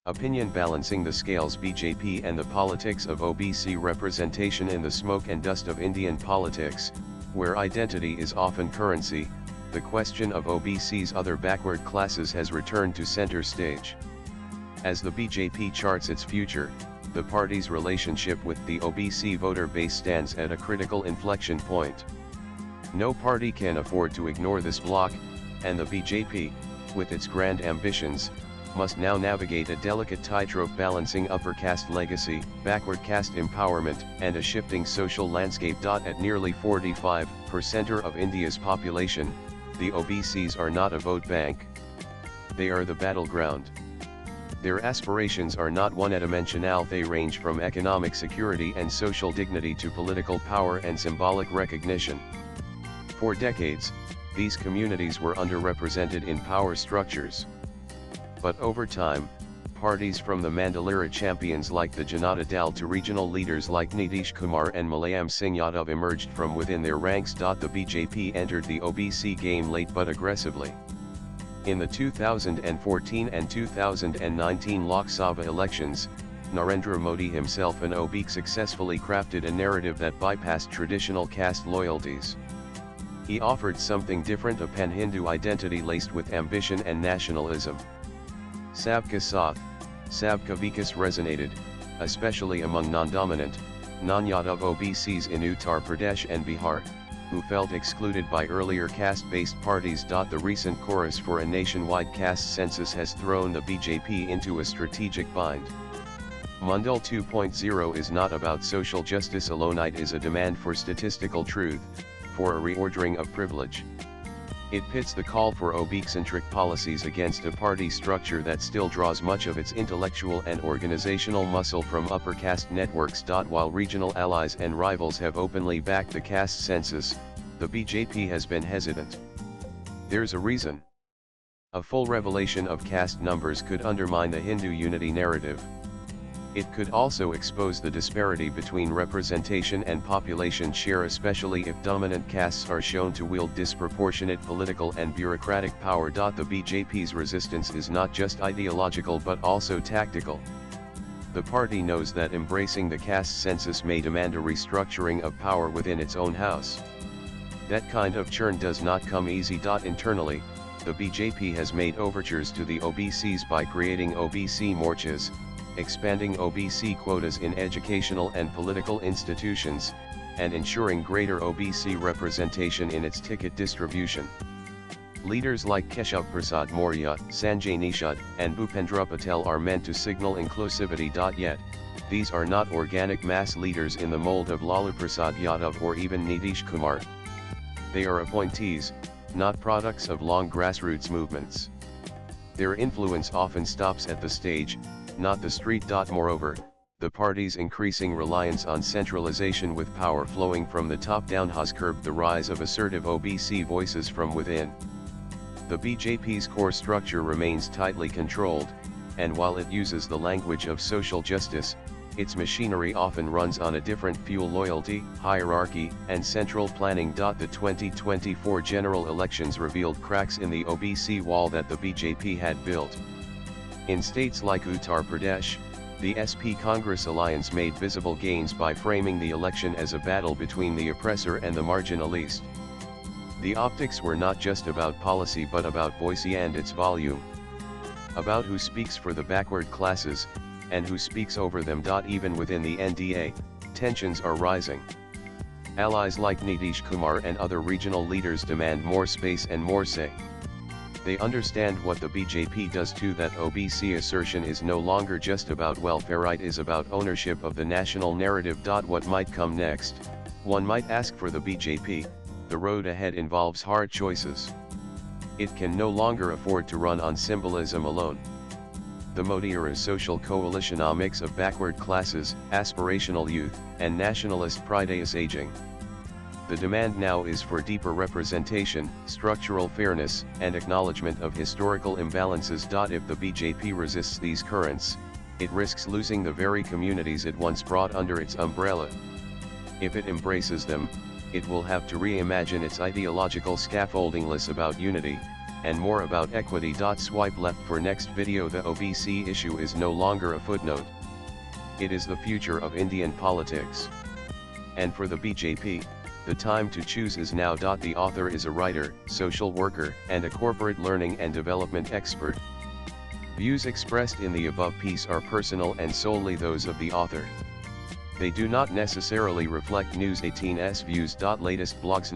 Opinion balancing the scales. BJP and the politics of OBC representation in the smoke and dust of Indian politics, where identity is often currency. The question of OBC's other backward classes has returned to center stage. As the BJP charts its future, the party's relationship with the OBC voter base stands at a critical inflection point. No party can afford to ignore this bloc, and the BJP, with its grand ambitions, must now navigate a delicate tightrope balancing upper caste legacy, backward caste empowerment, and a shifting social landscape. At nearly 45% of India's population, the OBCs are not a vote bank. They are the battleground. Their aspirations are not one-dimensional. They range from economic security and social dignity to political power and symbolic recognition. For decades, these communities were underrepresented in power structures. But over time, parties from the Mandalira champions like the Janata Dal to regional leaders like Nitish Kumar and Mulayam Singh Yadav emerged from within their ranks. The BJP entered the OBC game late but aggressively. In the 2014 and 2019 Lok Sabha elections, Narendra Modi himself and OBC successfully crafted a narrative that bypassed traditional caste loyalties. He offered something different, a pan-Hindu identity laced with ambition and nationalism. Sabka Saath, Sabka Vikas resonated, especially among non-dominant, non-Yadav OBCs in Uttar Pradesh and Bihar, who felt excluded by earlier caste-based parties. The recent chorus for a nationwide caste census has thrown the BJP into a strategic bind. Mandal 2.0 is not about social justice alone. It is a demand for statistical truth, for a reordering of privilege. It pits the call for OBC-centric policies against a party structure that still draws much of its intellectual and organizational muscle from upper caste networks. While regional allies and rivals have openly backed the caste census, the BJP has been hesitant. There's a reason. A full revelation of caste numbers could undermine the Hindu unity narrative. It could also expose the disparity between representation and population share, especially if dominant castes are shown to wield disproportionate political and bureaucratic power. The BJP's resistance is not just ideological but also tactical. The party knows that embracing the caste census may demand a restructuring of power within its own house. That kind of churn does not come easy. Internally, the BJP has made overtures to the OBCs by creating OBC morchas, expanding OBC quotas in educational and political institutions, and ensuring greater OBC representation in its ticket distribution. Leaders like Keshav Prasad Maurya, Sanjay Nishad, and Bhupendra Patel are meant to signal inclusivity. Yet, these are not organic mass leaders in the mold of Lalu Prasad Yadav or even Nitish Kumar. They are appointees, not products of long grassroots movements. Their influence often stops at the stage, not the street. Moreover, the party's increasing reliance on centralization with power flowing from the top down has curbed the rise of assertive OBC voices from within. The BJP's core structure remains tightly controlled, and while it uses the language of social justice, its machinery often runs on a different fuel: loyalty, hierarchy, and central planning. The 2024 general elections revealed cracks in the OBC wall that the BJP had built. In states like Uttar Pradesh, the SP Congress alliance made visible gains by framing the election as a battle between the oppressor and the marginalist. The optics were not just about policy but about voice and its volume. About who speaks for the backward classes, and who speaks over them. Even within the NDA, tensions are rising. Allies like Nitish Kumar and other regional leaders demand more space and more say. They understand what the BJP does too, that OBC assertion is no longer just about welfare, it is about ownership of the national narrative. What might come next? One might ask for the BJP. The road ahead involves hard choices. It can no longer afford to run on symbolism alone. The Modi-era social coalitionomics of backward classes, aspirational youth, and nationalist pride is aging. The demand now is for deeper representation, structural fairness, and acknowledgement of historical imbalances. If the BJP resists these currents, it risks losing the very communities it once brought under its umbrella. If it embraces them, it will have to reimagine its ideological scaffolding less about unity, and more about equity. Swipe left for next video. The OBC issue is no longer a footnote. It is the future of Indian politics. And for the BJP, the time to choose is now. The author is a writer, social worker, and a corporate learning and development expert. Views expressed in the above piece are personal and solely those of the author. They do not necessarily reflect News 18's views. Latest blogs.